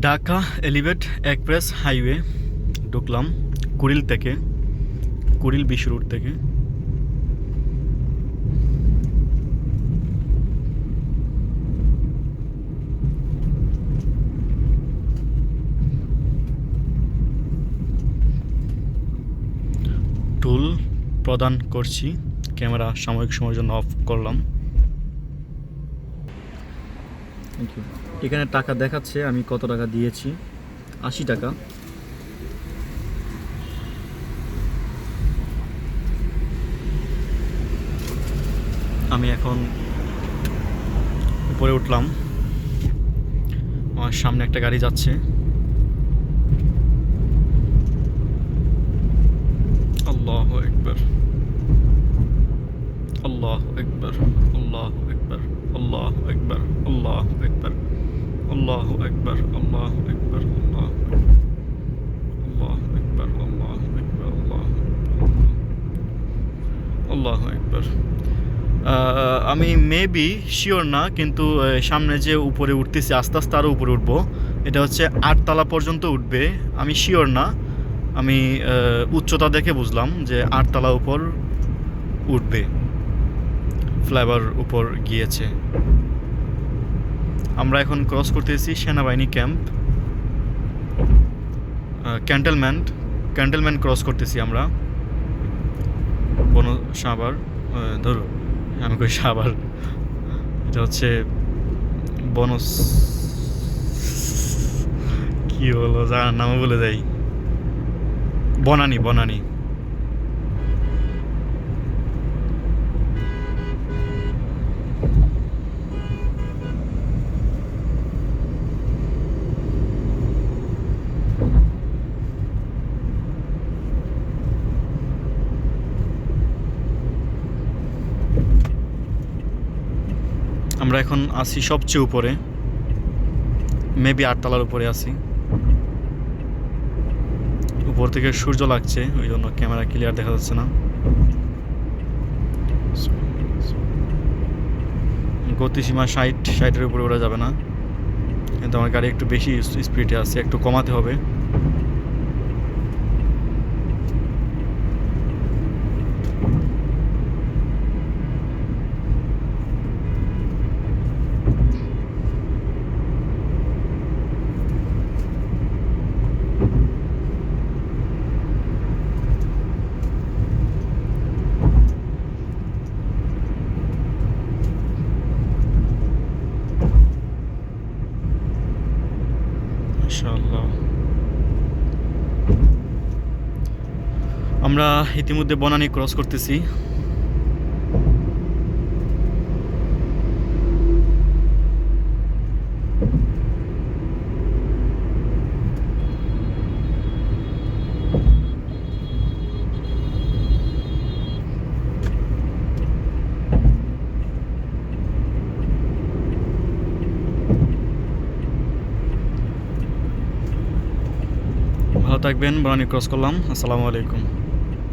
Dhaka elevate express highway ঢুকলাম কুড়িল থেকে, কুড়িল বিশ্ব রোড থেকে। টুল প্রদান করছি, ক্যামেরা সাময়িক সময়ের জন্য অফ করলাম। Thank you. এখানে টাকা দেখাচ্ছে আমি কত টাকা দিয়েছি, 80 টাকা। আমি এখন উপরে উঠলাম, আমার সামনে একটা গাড়ি যাচ্ছে। আল্লাহু আকবার, আল্লাহু আকবার, আল্লাহু আকবার, আল্লাহু আকবার, আল্লাহু আকবার, আল্লাহু আকবার, আল্লাহু আকবার, আল্লাহু আকবার, আল্লাহু আকবার, আল্লাহু আকবার। আমি মেবি শিওর না, কিন্তু সামনে যে উপরে উঠতেছি আস্তে আস্তে আরও উপরে উঠবো। এটা হচ্ছে 8 তলা পর্যন্ত উঠবে, আমি শিওর না। আমি উচ্চতা দেখে বুঝলাম যে 8 তলা উপর উঠবে, ফ্লাইওভার উপর গিয়েছে। আমরা এখন ক্রস করতেছি সেনাবাহিনী ক্যাম্প, ক্যান্টনমেন্ট ক্রস করতেছি আমরা। সাভার, ধরো আমি কই সাভার, এটা হচ্ছে বনস, কি বলো যার নামও বলে যাই, বনানী। আমরা এখন আছি সবচেয়ে উপরে, মেবি 8 তলার উপরে আছি। উপর থেকে সূর্য লাগছে, ওই জন্য ক্যামেরা ক্লিয়ার দেখা যাচ্ছে না। গতিসীমা 60-60-এর উপরে ওঠা যাবে না, কিন্তু আমার গাড়ি একটু বেশি স্পিডে আছে, একটু কমাতে হবে। ইনশাআল্লাহ। আমরা ইতিমধ্যে বনানী ক্রস করতেছি। ভালো থাকবেন, বনানী ক্রস করলাম। আসসালামু আলাইকুম।